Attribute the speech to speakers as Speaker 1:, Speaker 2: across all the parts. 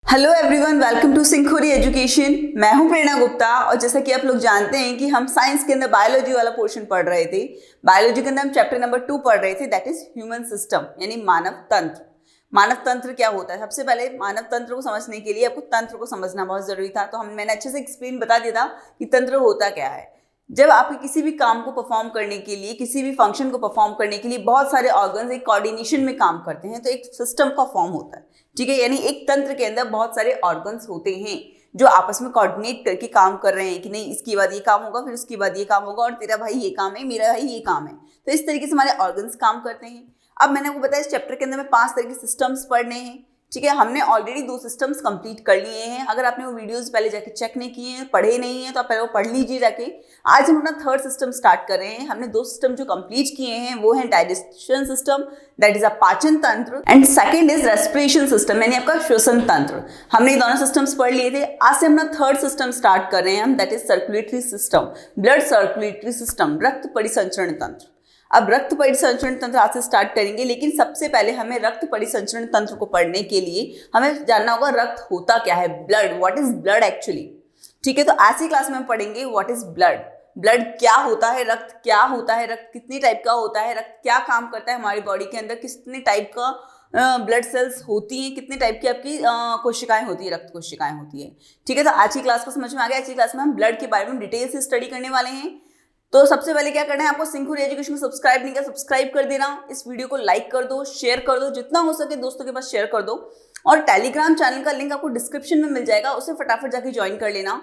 Speaker 1: Hello everyone, welcome to सिंखुरी education. मैं हूं प्रेरणा गुप्ता और जैसा कि आप लोग जानते हैं कि हम साइंस के अंदर बायोलॉजी वाला पोर्शन पढ़ रहे थे। बायोलॉजी के अंदर हम चैप्टर नंबर 2 पढ़ रहे थे, दैट इज ह्यूमन सिस्टम यानी मानव तंत्र। मानव तंत्र क्या होता है? सबसे पहले मानव तंत्र को समझने के लिए आपको तंत्र को समझना बहुत जरूरी था। तो मैंने अच्छे से एक्सप्लेन बता दिया था कि तंत्र होता क्या है। जब आप किसी भी काम को परफॉर्म करने के लिए, किसी भी फंक्शन को परफॉर्म करने के लिए बहुत सारे ऑर्गन्स एक कोऑर्डिनेशन में काम करते हैं, तो एक सिस्टम का फॉर्म होता है। ठीक है, यानी एक तंत्र के अंदर बहुत सारे ऑर्गन्स होते हैं जो आपस में कोऑर्डिनेट करके काम कर रहे हैं कि नहीं इसके बाद ये काम होगा, फिर उसके बाद ये काम होगा, और तेरा भाई ये काम है, मेरा भाई ये काम है। तो इस तरीके से हमारे ऑर्गन्स काम करते हैं। अब मैंने आपको बताया इस चैप्टर के अंदर में 5 तरह के सिस्टम्स पढ़ने हैं। ठीक है, हमने ऑलरेडी 2 सिस्टम्स कंप्लीट कर लिए हैं। अगर आपने वो वीडियोस पहले जाके चेक नहीं किए हैं, पढ़े नहीं हैं, तो आप पहले वो पढ़ लीजिए जाके। आज हम अपना 3rd सिस्टम स्टार्ट कर रहे हैं। हमने 2 सिस्टम जो कंप्लीट किए हैं वो है digestion system, that is a पाचन तंत्र, and second is respiration system यानी आपका श्वसन तंत्र। हमने दोनों सिस्टम्स पढ़ लिए थे। आज से हम अपना 3rd सिस्टम स्टार्ट कर रहे हैं हम, that is circulatory system, blood circulatory system, रक्त परिसंचरण तंत्र। अब रक्त परिसंचरण तंत्र आज से स्टार्ट करेंगे, लेकिन सबसे पहले हमें रक्त परिसंचरण तंत्र को पढ़ने के लिए हमें जानना होगा रक्त होता क्या है, blood, what is blood actually. ठीक है, तो आज की क्लास में हम पढ़ेंगे व्हाट इज ब्लड, ब्लड क्या होता है, रक्त क्या होता है, रक्त कितनी टाइप का होता है, रक्त क्या काम करता है हमारी बॉडी के अंदर, कितने टाइप का ब्लड सेल्स होती हैं, कितने टाइप की आपकी कोशिकाएं होती है, रक्त कोशिकाएं होती है। ठीक है, तो आज की क्लास को समझ में आ गया। आज की क्लास में हम ब्लड के बारे में डिटेल से स्टडी करने वाले हैं। तो सबसे पहले क्या करना है आपको, सिंखुरी एजुकेशन को सब्सक्राइब नहीं किया, सब्सक्राइब कर देना। इस वीडियो को लाइक कर दो, शेयर कर दो, जितना हो सके दोस्तों के पास शेयर कर दो। और टेलीग्राम चैनल का लिंक आपको डिस्क्रिप्शन में मिल जाएगा, उसे फटाफट जाके ज्वाइन कर लेना,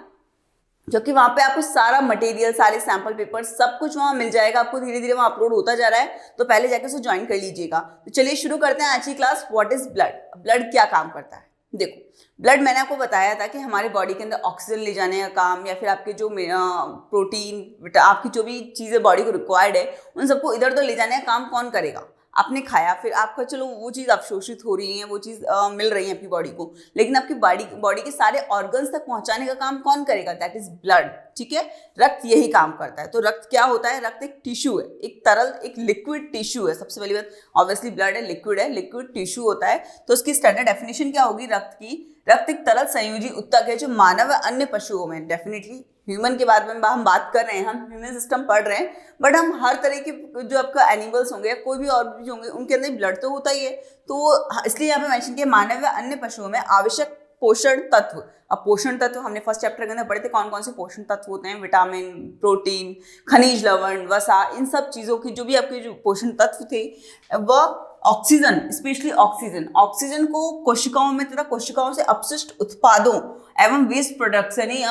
Speaker 1: जो कि वहां पे आपको सारा मटेरियल, सारे सैंपल पेपर, सब कुछ वहां मिल जाएगा आपको। धीरे धीरे वहां अपलोड होता जा रहा है, तो पहले जाके उसे ज्वाइन कर लीजिएगा। तो चलिए शुरू करते हैं आज की class. What is blood, blood क्या काम करता है। देखो, ब्लड मैंने आपको बताया था कि हमारे बॉडी के अंदर ऑक्सीजन ले जाने का काम, या फिर आपके जो प्रोटीन, आपकी जो भी चीज़ें बॉडी को रिक्वायर्ड है, उन सबको इधर उधर ले जाने का काम कौन करेगा? आपने खाया, फिर आपका चलो वो चीज़ अवशोषित हो रही है, वो चीज़ मिल रही है आपकी बॉडी को, लेकिन आपकी बॉडी के सारे ऑर्गन्स तक पहुंचाने का काम कौन करेगा? That is blood. ठीक है, रक्त यही काम करता है। तो रक्त क्या होता है? रक्त एक टिश्यू है, एक तरल, एक लिक्विड टिश्यू है। सबसे पहली बात, ऑब्वियसली ब्लड है, लिक्विड टिश्यू होता है। तो उसकी स्टैंडर्ड डेफिनेशन क्या होगी रक्त की? रक्त एक तरल संयोजी ऊतक है जो मानव व अन्य पशुओं में, डेफिनेटली ह्यूमन के बारे में हम बात कर रहे हैं, हम ह्यूमन सिस्टम पढ़ रहे हैं, बट हम हर तरह के जो आपका एनिमल्स होंगे या कोई भी और भी होंगे, उनके अंदर ब्लड तो होता ही है। तो इसलिए यहाँ पे मेंशन किया मानव व अन्य पशुओं में आवश्यक पोषण तत्व। अब पोषण तत्व हमने फर्स्ट चैप्टर के अंदर पढ़े थे, कौन कौन से पोषण तत्व होते हैं? विटामिन, प्रोटीन, खनिज लवण, वसा, इन सब चीज़ों की जो भी आपके जो पोषण तत्व थे, वह ऑक्सीजन, स्पेशली ऑक्सीजन को कोशिकाओं में तथा कोशिकाओं से अपशिष्ट उत्पादों एवं वेस्ट प्रोडक्ट्स यानी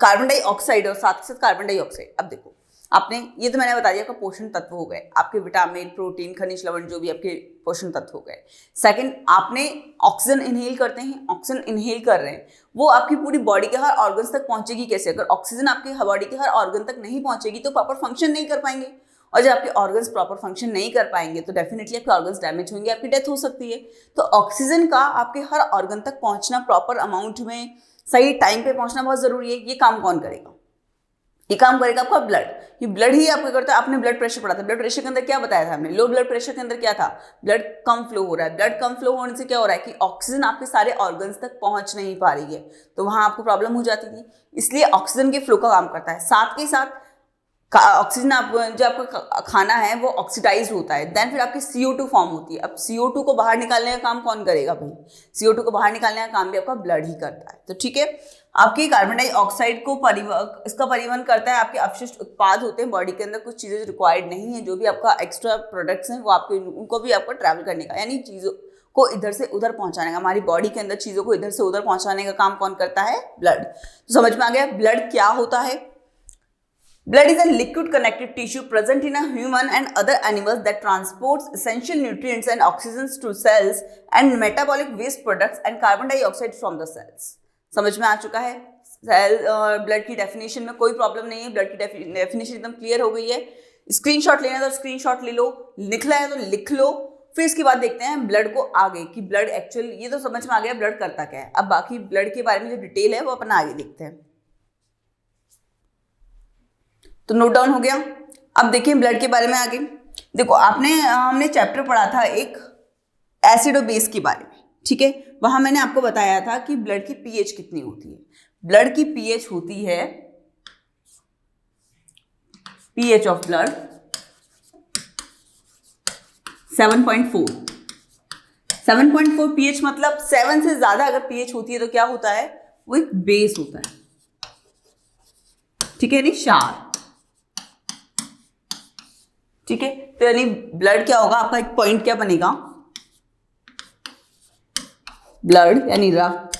Speaker 1: कार्बन डाइऑक्साइड और साथ ही साथ कार्बन डाइऑक्साइड। अब देखो, आपने ये तो मैंने बता दिया आपका पोषण तत्व हो गए, आपके विटामिन, प्रोटीन, खनिज लवण, जो भी आपके पोषण तत्व हो गए। सेकंड, आपने ऑक्सीजन इनहेल करते हैं, ऑक्सीजन इनहेल कर रहे हैं, वो आपकी पूरी बॉडी के हर ऑर्गन्स तक पहुंचेगी कैसे? अगर ऑक्सीजन आपकी बॉडी के हर ऑर्गन तक नहीं पहुंचेगी तो प्रॉपर फंक्शन नहीं कर पाएंगे, और जब आपके ऑर्गन्स प्रॉपर फंक्शन नहीं कर पाएंगे तो डेफिनेटली आपके ऑर्गन्स डैमेज होंगे, आपकी डेथ हो सकती है। तो ऑक्सीजन का आपके हर ऑर्गन तक पहुंचना, प्रॉपर अमाउंट में, सही टाइम पे पहुंचना बहुत जरूरी है। ये काम कौन करेगा? ये काम करेगा आपका ब्लड। ये ब्लड ही आपको करता है। आपने ब्लड प्रेशर पढ़ा था, ब्लड प्रेशर के अंदर क्या बताया था हमने? लो ब्लड प्रेशर के अंदर क्या था? ब्लड कम फ्लो हो रहा है। ब्लड कम फ्लो होने से क्या हो रहा है कि ऑक्सीजन आपके सारे ऑर्गन्स तक पहुंच नहीं पा रही है, तो वहां आपको प्रॉब्लम हो जाती थी। इसलिए ऑक्सीजन के फ्लो का काम करता है। साथ के साथ ऑक्सीजन जो आपका खाना है वो ऑक्सीडाइज होता है, देन फिर आपकी CO2 फॉर्म होती है। अब CO2 को बाहर निकालने का काम कौन करेगा भाई? CO2 को बाहर निकालने का काम भी आपका ब्लड ही करता है। तो ठीक है, आपकी कार्बन डाइऑक्साइड को इसका परिवहन करता है। आपके अपशिष्ट उत्पाद होते हैं बॉडी के अंदर, कुछ चीजें रिक्वायर्ड नहीं है, जो भी आपका एक्स्ट्रा प्रोडक्ट्स हैं वो आपको, उनको भी आपको ट्रैवल करने का, यानी चीजों को इधर से उधर पहुंचाने का, हमारी बॉडी के अंदर चीजों को इधर से उधर पहुंचाने का काम कौन करता है? ब्लड। तो समझ में आ गया ब्लड क्या होता है? Blood is a liquid connective tissue present in a human and other animals that transports essential nutrients and oxygens to cells and metabolic waste products and carbon dioxide from the cells. समझ में आ चुका है? Cell blood की definition में कोई problem नहीं है, blood की डेफिनेशन एकदम क्लियर हो गई है। स्क्रीनशॉट लेना है तो स्क्रीनशॉट ले लो, लिखना है तो लिख लो। फिर इसके बाद देखते हैं ब्लड को आगे कि ब्लड एक्चुअल, ये तो समझ में आ गया ब्लड करता क्या है। अब बाकी ब्लड के बारे में जो डिटेल है वो अपन आगे देखते हैं। तो नोट डाउन हो गया। अब देखिए ब्लड के बारे में आगे। देखो, हमने चैप्टर पढ़ा था एक एसिड और बेस के बारे में। ठीक है, वहां मैंने आपको बताया था कि ब्लड की पीएच कितनी होती है। ब्लड की पीएच होती है, पीएच ऑफ ब्लड 7.4। 7.4 पीएच मतलब 7 से ज्यादा अगर पीएच होती है तो क्या होता है, वो एक बेस होता है, ठीक है, नहीं क्षार, ठीक है। तो यानी ब्लड क्या होगा आपका, एक पॉइंट क्या बनेगा, ब्लड यानी रक्त।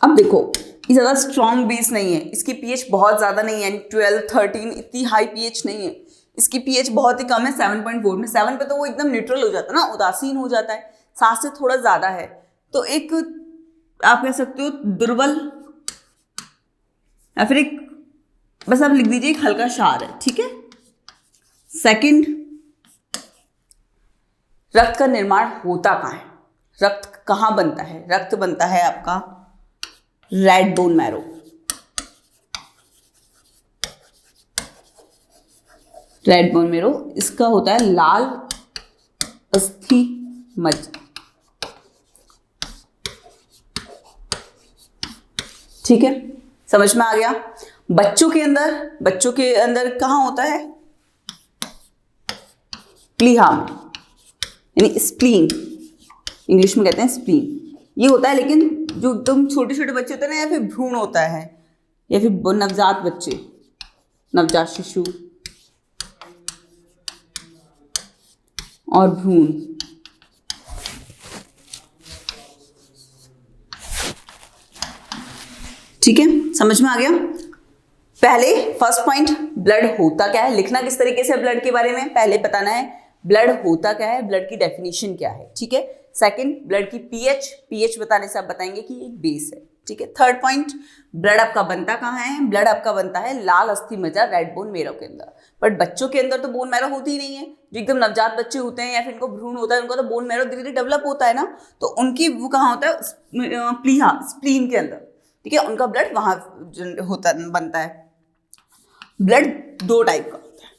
Speaker 1: अब देखो ये ज्यादा स्ट्रॉन्ग बेस नहीं है, इसकी पीएच बहुत ज्यादा नहीं है, 12 13 इतनी हाई पीएच नहीं है, इसकी पीएच बहुत ही कम है 7.4 में। 7 पे तो वो एकदम न्यूट्रल हो जाता है ना, उदासीन हो जाता है, 7 से थोड़ा ज्यादा है तो एक आप कह सकते हो दुर्बल, या फिर एक, बस आप लिख दीजिए एक हल्का क्षार है, ठीक है। सेकंड, रक्त का निर्माण होता कहाँ है, रक्त कहाँ बनता है, रक्त बनता है आपका red bone marrow, red bone marrow, इसका होता है लाल अस्थि मज्जा, ठीक है, समझ में आ गया। बच्चों के अंदर कहाँ होता है, प्लीहा में, यानी स्प्लीन, इंग्लिश में कहते हैं स्प्लीन, ये होता है। लेकिन जो एकदम छोटे छोटे बच्चे होते हैं ना, या फिर भ्रूण होता है, या फिर नवजात बच्चे, नवजात शिशु और भ्रूण, ठीक है, समझ में आ गया। पहले फर्स्ट पॉइंट, ब्लड होता क्या है, लिखना किस तरीके से ब्लड के बारे में पहले बताना है, ब्लड होता क्या है, ब्लड की डेफिनेशन क्या है, ठीक है। सेकंड, ब्लड की पीएच बताने से आप बताएंगे कि एक बेस है, ठीक है। थर्ड पॉइंट, ब्लड आपका बनता कहाँ है, ब्लड आपका बनता है लाल अस्थि मज्जा रेड बोन मैरो के अंदर। बट बच्चों के अंदर तो बोन मैरो होती ही नहीं है, जो एकदम नवजात बच्चे होते हैं या फिर इनको भ्रूण होता है, उनको तो बोन मैरो धीरे धीरे डेवलप होता है ना, तो उनकी वो कहाँ होता है, प्लीहा स्प्लीन के अंदर, ठीक है, उनका ब्लड वहां होता बनता है। ब्लड दो टाइप का होता है,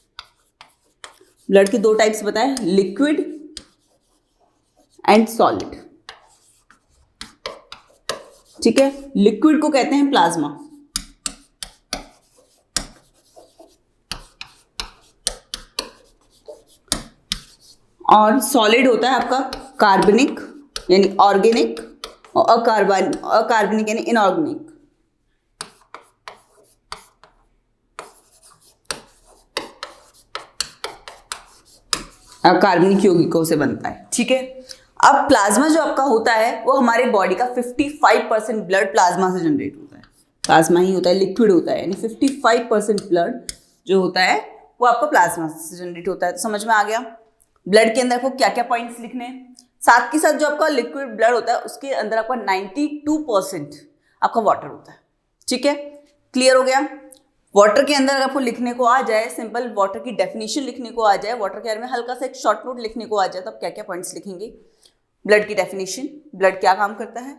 Speaker 1: ब्लड के दो टाइप्स बताए, लिक्विड एंड सॉलिड, ठीक है। लिक्विड को कहते हैं प्लाज्मा, और सॉलिड होता है आपका कार्बनिक यानी ऑर्गेनिक, और अकार्बनिक यानी इनऑर्गेनिक। कार्बनिक यौगिकों से बनता है, ठीक है। अब प्लाज्मा जो आपका होता है वो हमारे बॉडी का 55% ब्लड प्लाज्मा से जनरेट होता है, प्लाज्मा ही होता है, लिक्विड होता है, यानी 55% ब्लड जो होता है वो आपका प्लाज्मा से जनरेट होता है। तो समझ में आ गया ब्लड के अंदर आपको क्या क्या पॉइंट्स लिखने हैं। साथ के साथ जो आपका लिक्विड ब्लड होता है उसके अंदर आपका 92% आपका वाटर होता है, ठीक है, क्लियर हो गया। वाटर के अंदर अगर आपको लिखने को आ जाए, सिंपल वाटर की डेफिनेशन लिखने को आ जाए, वाटर के बारे में हल्का सा एक शॉर्ट नोट लिखने को आ जाए, तो आप क्या क्या पॉइंट्स लिखेंगे, ब्लड की डेफिनेशन, ब्लड क्या काम करता है,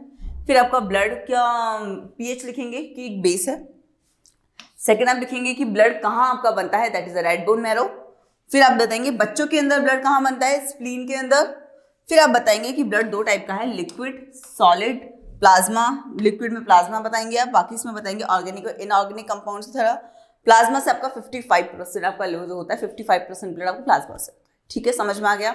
Speaker 1: फिर आपका ब्लड क्या पीएच लिखेंगे कि एक बेस है। सेकेंड आप लिखेंगे कि ब्लड कहाँ आपका बनता है, that is a red bone marrow. फिर आप बताएंगे बच्चों के अंदर ब्लड कहाँ बनता है, स्प्लीन के अंदर। फिर आप बताएंगे कि ब्लड दो टाइप का है, लिक्विड सॉलिड प्लाज्मा। लिक्विड में प्लाज्मा बताएंगे आप, बाकी इसमें बताएंगे ऑर्गेनिक और इनऑर्गेनिक कंपाउंड्स की तरह। प्लाज्मा से आपका 55% आपका जो होता है, 55% ब्लड आपको प्लाज्मा से, ठीक है, समझ में आ गया।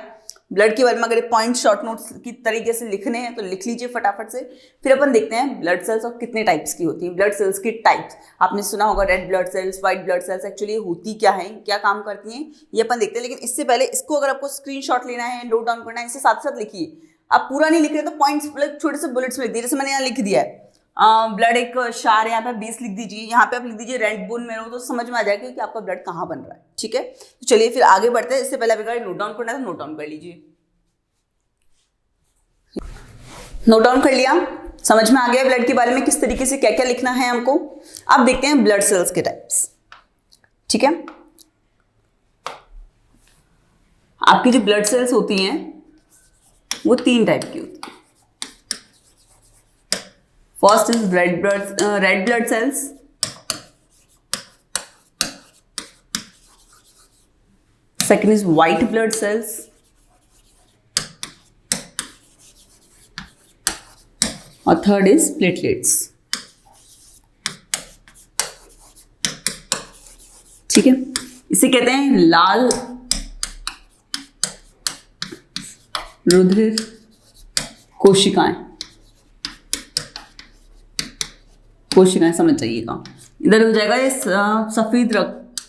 Speaker 1: ब्लड के बारे में अगर पॉइंट शॉर्ट नोट्स की तरीके से लिखने हैं तो लिख लीजिए फटाफट से। फिर अपन देखते हैं ब्लड सेल्स और कितने टाइप्स की होती हैं। ब्लड सेल्स की टाइप्स आपने सुना होगा, red blood cells, white blood cells, actually होती क्या है, क्या काम करती हैं, ये अपन देखते हैं। लेकिन इससे पहले इसको अगर आपको स्क्रीनशॉट लेना है, नोट डाउन करना है, इससे साथ साथ लिखिए। आप पूरा नहीं लिख रहे तो पॉइंट्स मतलब छोटे से बुलेट्स में लिख दिए, जैसे मैंने यहाँ लिख दिया है ब्लड एक क्षार, यहाँ पे 20 लिख दीजिए, यहाँ पे आप लिख दीजिए रेड बोन मैरो, तो समझ में आ जाएगा कि आपका ब्लड कहाँ बन रहा है, ठीक है। तो चलिए फिर आगे बढ़ते हैं। इससे पहले अगर नोट डाउन करना है तो नोट डाउन कर लीजिए। नोट डाउन कर लिया, समझ में आ गया ब्लड के बारे में किस तरीके से क्या क्या लिखना है हमको। अब देखते हैं ब्लड सेल्स के टाइप्स, ठीक है। आपकी जो ब्लड सेल्स होती हैं वो 3 टाइप की होती है। First is red blood cells, second is white blood cells, और थर्ड इज प्लेटलेट्स। ठीक है, इसे कहते हैं लाल रुधिर कोशिकाएं। कोशिकाएं समझ जाइएगा, इधर हो जाएगा ये सफेद रक्त,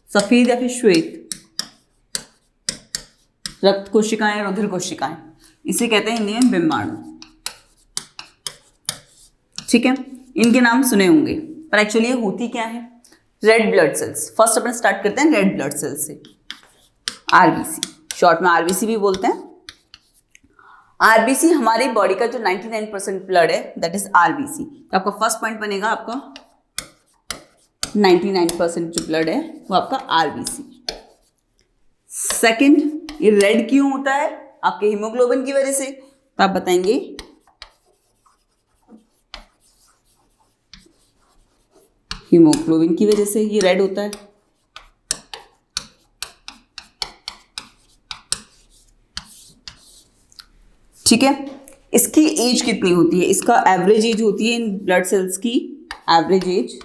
Speaker 1: सफेद या फिर श्वेत रक्त कोशिकाएं, रुधिर कोशिकाएं, इसे कहते हैं हिंदी में बिंबाणु। ठीक है, इनके नाम सुने होंगे पर एक्चुअली ये होती क्या है? Red blood cells. फर्स्ट अपन स्टार्ट करते हैं रेड ब्लड सेल्स से, आरबीसी, शॉर्ट में आरबीसी भी बोलते हैं। आरबीसी हमारी बॉडी का जो 99% ब्लड है दैट इज आरबीसी। तो आपका फर्स्ट पॉइंट बनेगा, आपका 99% जो ब्लड है वो आपका आरबीसी। सेकंड, ये रेड क्यों होता है? आपके हीमोग्लोबिन की वजह से। तो आप बताएंगे हीमोग्लोबिन की वजह से ये रेड होता है। ठीक है, इसकी एज कितनी होती है? इसका एवरेज एज होती है इन ब्लड सेल्स की, एवरेज एज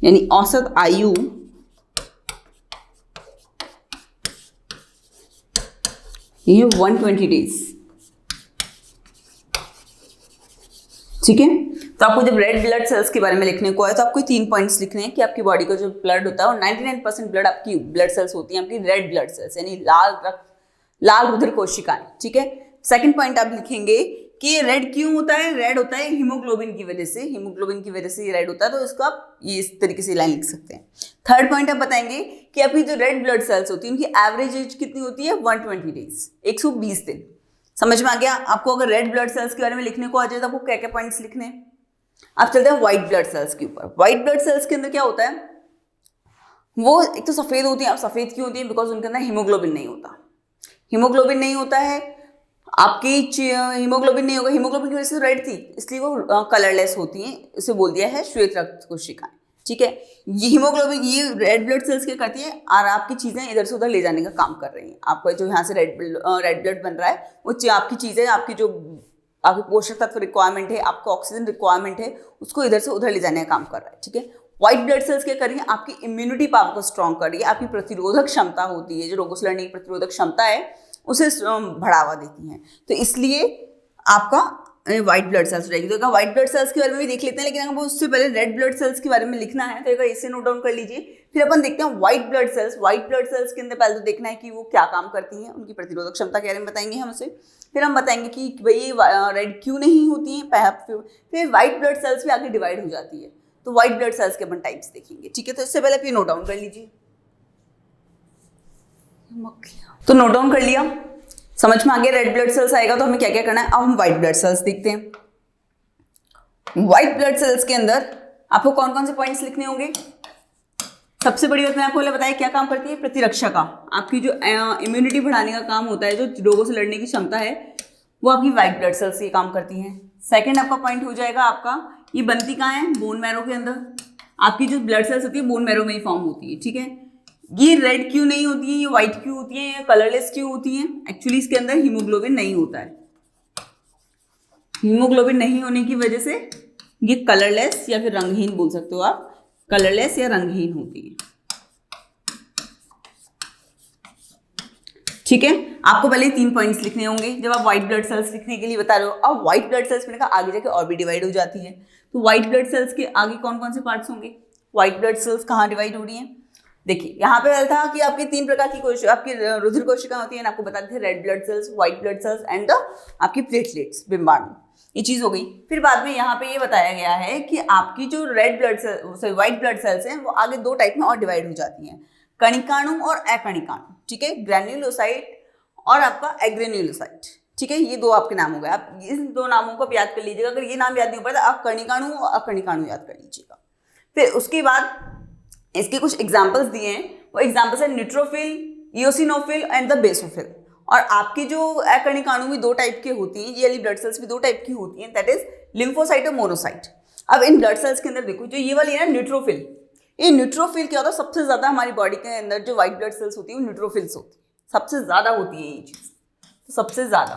Speaker 1: यानी औसत आयु ये 120 डेज। ठीक है, तो आपको जब रेड ब्लड सेल्स के बारे में लिखने को है तो आपको 3 पॉइंट्स लिखने हैं कि आपकी बॉडी का जो ब्लड होता है और 99% ब्लड आपकी ब्लड सेल्स होती हैं आपकी रेड ब्लड सेल्स यानी लाल रुधिर कोशिकाएं। ठीक है, सेकंड पॉइंट आप लिखेंगे कि ये रेड क्यों होता है? रेड होता है हीमोग्लोबिन की वजह से, हीमोग्लोबिन की वजह से ये रेड होता है। तो इसको आप ये इस तरीके से लाइन लिख सकते हैं। थर्ड पॉइंट आप बताएंगे कि आपकी जो रेड ब्लड सेल्स होती है उनकी एवरेज एज कितनी होती है? 120 डेज, 120 दिन। समझ में आ गया? आपको अगर रेड ब्लड सेल्स के बारे में लिखने को आ जाए तो आपको क्या क्या पॉइंट्स लिखने हैं? आप चलते हैं व्हाइट ब्लड सेल्स के ऊपर। व्हाइट ब्लड सेल्स के अंदर क्या होता है? वो एक तो सफेद होती है। अब सफेद क्यों होती है? बिकॉज उनके अंदर हीमोग्लोबिन नहीं होता। हीमोग्लोबिन नहीं होता है, आपकी हीमोग्लोबिन नहीं होगा, हीमोग्लोबिन की वजह से रेड थी इसलिए वो कलरलेस होती हैं। इसे बोल दिया है श्वेत रक्त कोशिकाएं। ठीक है, ये हीमोग्लोबिन, ये रेड ब्लड सेल्स क्या करती है? और आपकी चीजें इधर से उधर ले जाने का काम कर रही हैं। आपका जो यहाँ से रेड ब्लड बन रहा है वो आपकी चीजें, आपकी जो आपके पोषक तत्व रिक्वायरमेंट है, आपको ऑक्सीजन रिक्वायरमेंट है, उसको इधर से उधर ले जाने का काम कर रहा है। ठीक है, व्हाइट ब्लड सेल्स क्या कर रही है? आपकी इम्यूनिटी पावर को स्ट्रॉन्ग कर रही है। आपकी प्रतिरोधक क्षमता होती है, जो रोगों से लड़ने की प्रतिरोधक क्षमता है उसे बढ़ावा देती हैं। तो इसलिए आपका व्हाइट ब्लड सेल्स रहेगी। तो व्हाइट ब्लड सेल्स के बारे में भी देख लेते हैं, लेकिन अगर उससे पहले रेड ब्लड सेल्स के बारे में लिखना है तो इसे नोट डाउन कर लीजिए। फिर अपन देखते हैं white blood cells. White blood cells के अंदर पहले तो देखना है कि वो क्या काम करती हैं, उनकी प्रतिरोधक क्षमता के बारे में बताएंगे हम उसे। फिर हम बताएंगे कि भाई रेड क्यों नहीं होती हैं। फिर व्हाइट ब्लड सेल्स भी आगे डिवाइड हो जाती है, तो व्हाइट ब्लड सेल्स के अपन टाइप्स देखेंगे। ठीक है, तो इससे पहले आप ये नोट डाउन कर लीजिए। तो नोट डाउन कर लिया, समझ में आ गया रेड ब्लड सेल्स आएगा तो हमें क्या क्या करना है। अब हम व्हाइट ब्लड सेल्स देखते हैं। व्हाइट ब्लड सेल्स के अंदर आपको कौन कौन से पॉइंट्स लिखने होंगे? सबसे बड़ी बात मैं आपको बताया क्या काम करती है? प्रतिरक्षा का। आपकी जो इम्यूनिटी बढ़ाने का काम होता है, जो रोगों से लड़ने की क्षमता है, वो आपकी व्हाइट ब्लड सेल्स ये काम करती हैं। सेकेंड आपका पॉइंट हो जाएगा आपका, ये बनती कहाँ है? बोन मैरो के अंदर। आपकी जो ब्लड सेल्स होती है बोन मैरो में ही फॉर्म होती है। ठीक है, ये रेड क्यों नहीं होती है, ये व्हाइट क्यों होती है, ये कलरलेस क्यों होती है? एक्चुअली इसके अंदर हीमोग्लोबिन नहीं होता है। हीमोग्लोबिन नहीं होने की वजह से ये कलरलेस या फिर रंगहीन बोल सकते हो आप, कलरलेस या रंगहीन होती है। ठीक है, आपको पहले 3 पॉइंट्स लिखने होंगे जब आप व्हाइट ब्लड सेल्स लिखने के लिए बता रहे हो। अब व्हाइट ब्लड सेल्स मैंने कहा आगे जाके और भी डिवाइड हो जाती है। तो व्हाइट ब्लड सेल्स के आगे कौन कौन से पार्ट्स होंगे? व्हाइट ब्लड सेल्स कहाँ डिवाइड हो रही हैं? देखिए, यहाँ पे था कि आपकी 3 प्रकार की कोशिका, आपकी रुधिर कोशिका होती है ना, आपको बताते थे red blood cells, white blood cells and आपकी प्लेटलेट्स, बिंबाणु। ये चीज हो गई। फिर बाद में यहाँ पे ये बताया गया है कि आपकी जो red blood cells, white blood cells हैं, वो आगे 2 टाइप में और डिवाइड हो जाती हैं, कणिकाणु और अकणिकाणु। ठीक है, ग्रैन्युलोसाइट और आपका एग्रेन्युलोसाइट। ठीक है, ये 2 आपके नाम हो गए। आप इन 2 नामों को याद कर लीजिएगा। अगर ये नाम याद नहीं हो पाता आप कणिकाणु और अकणिकाणु याद कर लीजिएगा। फिर उसके बाद इसके कुछ एग्जाम्पल्स दिए हैं, वो एग्जाम्पल्स है neutrophil, eosinophil and the basophil. और आपकी जो अकणिकाणु भी 2 टाइप के होती हैं, ये वाली ब्लड सेल्स भी 2 टाइप की होती हैं, दैट इज लिम्फोसाइट और मोनोसाइट। अब इन ब्लड सेल्स के अंदर देखो, जो ये वाली है ना न्यूट्रोफिल, ये न्यूट्रोफिल क्या होता है? सबसे ज्यादा हमारी बॉडी के अंदर जो व्हाइट ब्लड सेल्स होती है वो न्यूट्रोफिल्स होती है, सबसे ज्यादा होती है ये चीज, तो सबसे ज्यादा।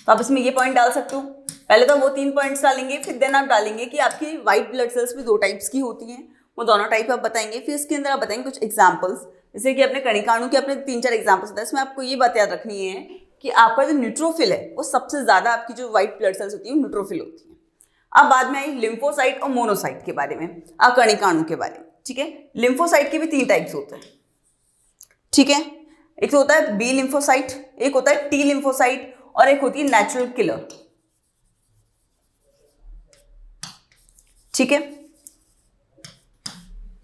Speaker 1: तो आप इसमें ये पॉइंट डाल सकते हो। पहले तो वो 3 पॉइंट्स डालेंगे, फिर देन आप डालेंगे कि आपकी व्हाइट ब्लड सेल्स भी 2 टाइप्स की होती हैं, वो दोनों टाइप आप बताएंगे। फिर इसके अंदर आप बताएंगे कुछ एग्जाम्पल्स, जैसे कि अपने कणिकाणु के अपने 3-4 एग्जाम्पल्स होता है। इसमें आपको ये बात याद रखनी है कि आपका जो न्यूट्रोफिल है वो सबसे ज्यादा आपकी जो व्हाइट ब्लड सेल्स होती है न्यूट्रोफिल होती है। अब बाद में आई लिम्फोसाइट और मोनोसाइट के बारे में, कणिकाणु के बारे में। ठीक है, लिम्फोसाइट के भी 3 टाइप्स होते हैं। ठीक है, एक तो होता है बी लिम्फोसाइट, एक होता है टी लिम्फोसाइट और एक होती है नेचुरल किलर। ठीक है,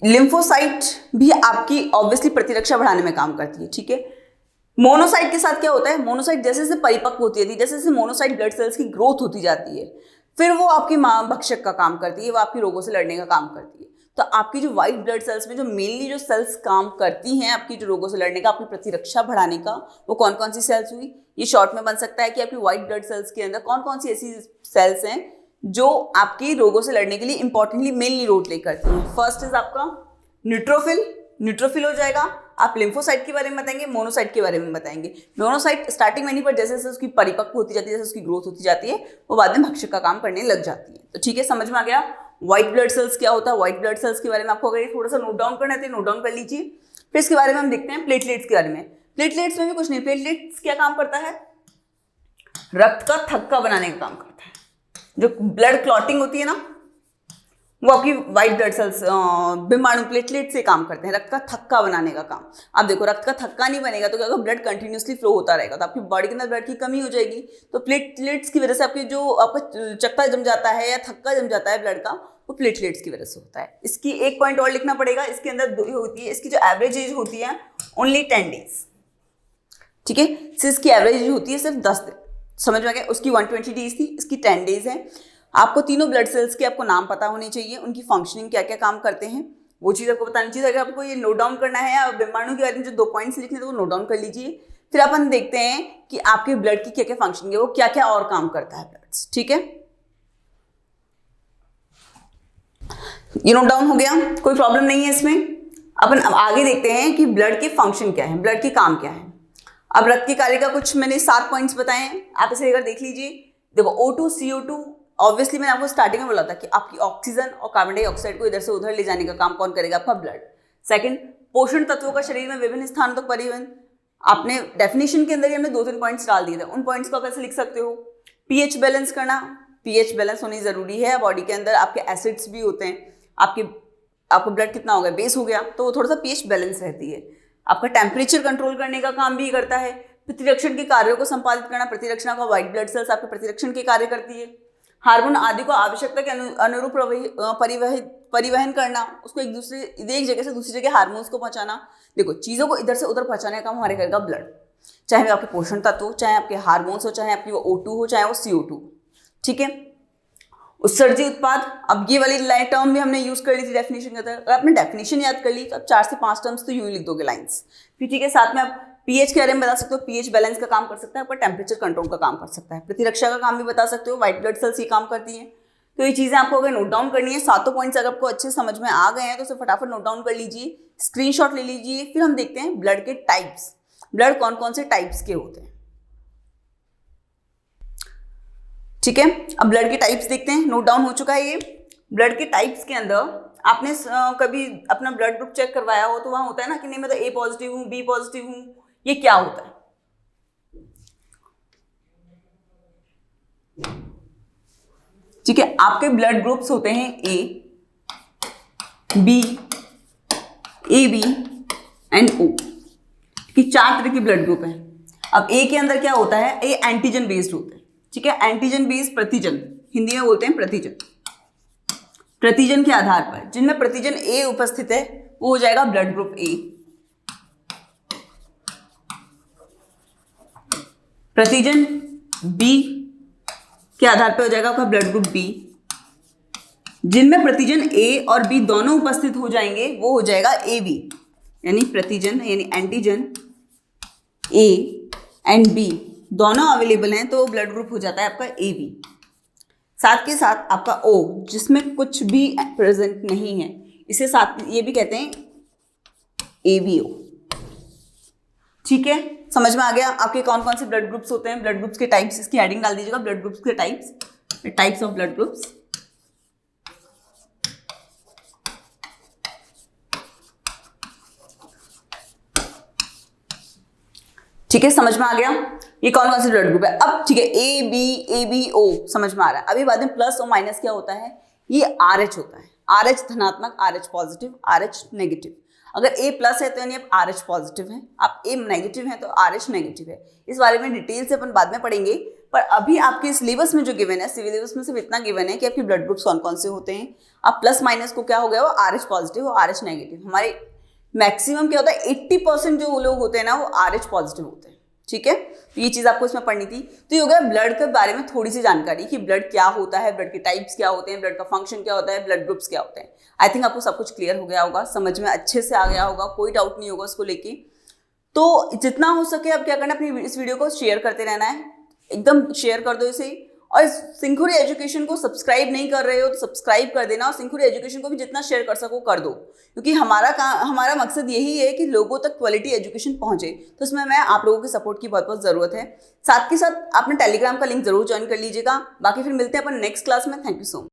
Speaker 1: लिम्फोसाइट भी आपकी ऑब्वियसली प्रतिरक्षा बढ़ाने में काम करती है। ठीक है, मोनोसाइट के साथ क्या होता है, मोनोसाइट जैसे जैसे परिपक्व होती है, जैसे जैसे मोनोसाइट ब्लड सेल्स की ग्रोथ होती जाती है, फिर वो आपकी मां भक्षक का काम करती है, वो आपकी रोगों से लड़ने का काम करती है। तो आपकी जो व्हाइट ब्लड सेल्स में जो मेनली जो सेल्स काम करती हैं आपकी जो रोगों से लड़ने का, अपनी प्रतिरक्षा बढ़ाने का, वो कौन कौन सी सेल्स हुई, ये शॉर्ट में बन सकता है कि आपकी व्हाइट ब्लड सेल्स के अंदर कौन कौन सी ऐसी सेल्स हैं जो आपकी रोगों से लड़ने के लिए इंपॉर्टेंटली मेनली रोल प्ले करती हैं। फर्स्ट इज आपका न्यूट्रोफिल, न्यूट्रोफिल हो जाएगा। आप लिम्फोसाइट के बारे में बताएंगे, मोनोसाइट के बारे में बताएंगे। मोनोसाइट स्टार्टिंग में नहीं, पर जैसे जैसे उसकी परिपक्व होती जाती है, जैसे उसकी ग्रोथ होती जाती है, वो बाद में भक्षक का काम करने लग जाती है। तो ठीक है, समझ में आ गया व्हाइट ब्लड सेल्स क्या होता है। व्हाइट ब्लड सेल्स के बारे में आपको अगर थोड़ा सा नोट डाउन करना है तो नोट डाउन कर लीजिए। फिर इसके बारे में हम देखते हैं प्लेटलेट्स के बारे में। प्लेटलेट्स में भी कुछ नहीं, प्लेटलेट्स क्या काम करता है, रक्त का थक्का बनाने का काम करता है। जो ब्लड क्लॉटिंग होती है ना, वो आपकी व्हाइट ब्लड सेल्स बिम्बाणु प्लेटलेट से काम करते हैं, रक्त का थक्का बनाने का काम। अब देखो, रक्त का थक्का नहीं बनेगा तो क्या होगा, ब्लड कंटिन्यूसली फ्लो होता रहेगा, तो आपकी बॉडी के अंदर ब्लड की कमी हो जाएगी। तो प्लेटलेट्स की वजह से आपकी जो आपका चक्का जम जाता है या थक्का जम जाता है ब्लड का, वो प्लेटलेट्स की वजह से होता है। इसकी एक पॉइंट और लिखना पड़ेगा, इसके अंदर 2 होती है, इसकी जो एवरेज एज होती है ओनली 10 डेज। ठीक है, इसकी एवरेज एज होती है सिर्फ 10 दिन। समझ में आ गया, उसकी 120 डेज थी, इसकी 10 डेज है। आपको तीनों ब्लड सेल्स के आपको नाम पता होने चाहिए, उनकी फंक्शनिंग क्या क्या काम करते हैं वो चीज़ आपको बतानी चाहिए। अगर आपको ये नोट डाउन करना है या बिम्बाणु के बारे में जो 2 पॉइंट्स लिखने हैं तो वो नोट डाउन कर लीजिए। फिर अपन देखते हैं कि आपके ब्लड की क्या क्या फंक्शनिंग है, वो क्या क्या और काम करता है ब्लड। ठीक है, ये नोट डाउन हो गया, कोई प्रॉब्लम नहीं है इसमें। अपन अब आगे देखते हैं कि ब्लड के फंक्शन क्या है, ब्लड के काम क्या है। अब रक्त के कार्य का कुछ मैंने 7 पॉइंट्स बताए हैं, आप इसे लेकर देख लीजिए। देखो, O2 CO2, ऑब्वियसली मैंने आपको स्टार्टिंग में बोला था कि आपकी ऑक्सीजन और कार्बन डाइऑक्साइड को इधर से उधर ले जाने का काम कौन करेगा, आपका ब्लड। सेकंड, पोषण तत्वों का शरीर में विभिन्न स्थानों तक परिवहन। आपने डेफिनेशन के अंदर ही हमने 2-3 पॉइंट्स डाल दिए थे, उन पॉइंट्स को आप ऐसे लिख सकते हो। पीएच बैलेंस करना, पीएच बैलेंस होनी जरूरी है। बॉडी के अंदर आपके एसिड्स भी होते हैं, आपका ब्लड कितना हो गया, बेस हो गया, तो थोड़ा सा पीएच बैलेंस रहती है। आपका टेम्परेचर कंट्रोल करने का काम भी करता है। प्रतिरक्षण के कार्यों को संपादित करना, प्रतिरक्षण का व्हाइट ब्लड सेल्स आपके प्रतिरक्षण के कार्य करती है। हार्मोन आदि को आवश्यकता के अनुरूप परिवहन करना, उसको एक जगह से दूसरी जगह हार्मोन्स को पहुंचाना। देखो, चीज़ों को इधर से उधर पहुंचाने का काम हमारे करेगा ब्लड, चाहे वो आपके पोषण तत्व हो, चाहे आपके हार्मोन्स हो, चाहे आपकी वो O2 हो, चाहे वो CO2। ठीक है, उत्सर्जी उत्पाद, अब ये वाली टर्म भी हमने यूज कर ली थी डेफिनेशन के अंदर। अगर आपने डेफिनेशन याद कर ली तो आप 4 से 5 टर्म्स तो यूं लिख दोगे लाइंस। फिर ठीक है, साथ में आप पीएच के बारे में बता सकते हो, पीएच बैलेंस का काम कर सकता है, आपका टेम्परेचर कंट्रोल का काम कर सकता है, प्रतिरक्षा का काम भी बता सकते हो, व्हाइट ब्लड सेल्स ये काम करती हैं। तो ये चीजें आपको अगर नोट डाउन करनी है, 7 पॉइंट्स अगर आपको अच्छे समझ में आ गए हैं तो उसे फटाफट नोट डाउन कर लीजिए, स्क्रीनशॉट ले लीजिए। फिर हम देखते हैं ब्लड के टाइप्स, ब्लड कौन कौन से टाइप्स के होते हैं। ठीक है, अब ब्लड के टाइप्स देखते हैं, नोट डाउन हो चुका है ये। ब्लड के टाइप्स के अंदर आपने कभी अपना ब्लड ग्रुप चेक करवाया हो तो वहां होता है ना कि नहीं मैं तो A पॉजिटिव हूँ, B पॉजिटिव हूँ, ये क्या होता है? ठीक है, आपके ब्लड ग्रुप्स होते हैं A, B, AB and O। कि 4 तरह के ब्लड ग्रुप हैं। अब A के अंदर क्या होता है, A एंटीजन बेस्ड होता है। ठीक है, एंटीजन बेस्ड प्रतिजन, हिंदी में बोलते हैं प्रतिजन। प्रतिजन के आधार पर जिनमें प्रतिजन A उपस्थित है वो हो जाएगा ब्लड ग्रुप A। प्रतिजन B के आधार पर हो जाएगा आपका ब्लड ग्रुप B। जिनमें प्रतिजन A और B दोनों उपस्थित हो जाएंगे वो हो जाएगा AB, यानी प्रतिजन यानी एंटीजन A एंड B दोनों अवेलेबल हैं तो ब्लड ग्रुप हो जाता है आपका AB। साथ के साथ आपका O जिसमें कुछ भी प्रेजेंट नहीं है, इसे साथ ये भी कहते हैं ABO। ठीक है, समझ में आ गया आपके कौन कौन से ब्लड ग्रुप्स होते हैं, ब्लड ग्रुप्स के टाइप्स, इसकी हेडिंग डाल दीजिएगा, ब्लड ग्रुप्स के टाइप्स ऑफ ब्लड ग्रुप्स। ठीक है, समझ में आ गया ये कौन कौन से ब्लड ग्रुप है। अब ठीक है, ए बी ओ समझ में आ रहा है। अभी बाद में प्लस और माइनस क्या होता है, ये RH होता है, RH धनात्मक, RH पॉजिटिव, RH नेगेटिव। अगर A प्लस है तो यानी आप RH पॉजिटिव है, आप A नेगेटिव है तो RH नेगेटिव है। इस बारे में डिटेल से अपन बाद में पढ़ेंगे, पर अभी आपके सिलेबस में जो गिवन है, सिलेबस में सिर्फ इतना गिवन है कि आपके ब्लड ग्रुप्स कौन कौन से होते हैं। अब प्लस माइनस को क्या हो गया, वो RH पॉजिटिव और RH नेगेटिव। हमारे मैक्सिमम क्या होता है, 80% जो लोग होते हैं ना वो RH पॉजिटिव होते हैं। ठीक है, तो ये चीज आपको इसमें पढ़नी थी। तो ये हो गया ब्लड के बारे में थोड़ी सी जानकारी कि ब्लड क्या होता है, ब्लड के टाइप्स क्या होते हैं, ब्लड का फंक्शन क्या होता है, ब्लड ग्रुप्स क्या होते हैं। आई थिंक आपको सब कुछ क्लियर हो गया होगा, समझ में अच्छे से आ गया होगा, कोई डाउट नहीं होगा उसको लेके। तो जितना हो सके अब क्या करना, अपनी इस वीडियो को शेयर करते रहना है, एकदम शेयर कर दो इसे। और सिंखुरी एजुकेशन को सब्सक्राइब नहीं कर रहे हो तो सब्सक्राइब कर देना, और सिंखुरी एजुकेशन को भी जितना शेयर कर सको कर दो, क्योंकि हमारा मकसद यही है कि लोगों तक क्वालिटी एजुकेशन पहुंचे। तो इसमें मैं आप लोगों के सपोर्ट की बहुत बहुत ज़रूरत है। साथ के साथ आपने टेलीग्राम का लिंक जरूर ज्वाइन कर लीजिएगा। बाकी फिर मिलते हैं अपन नेक्स्ट क्लास में। Thank you so much.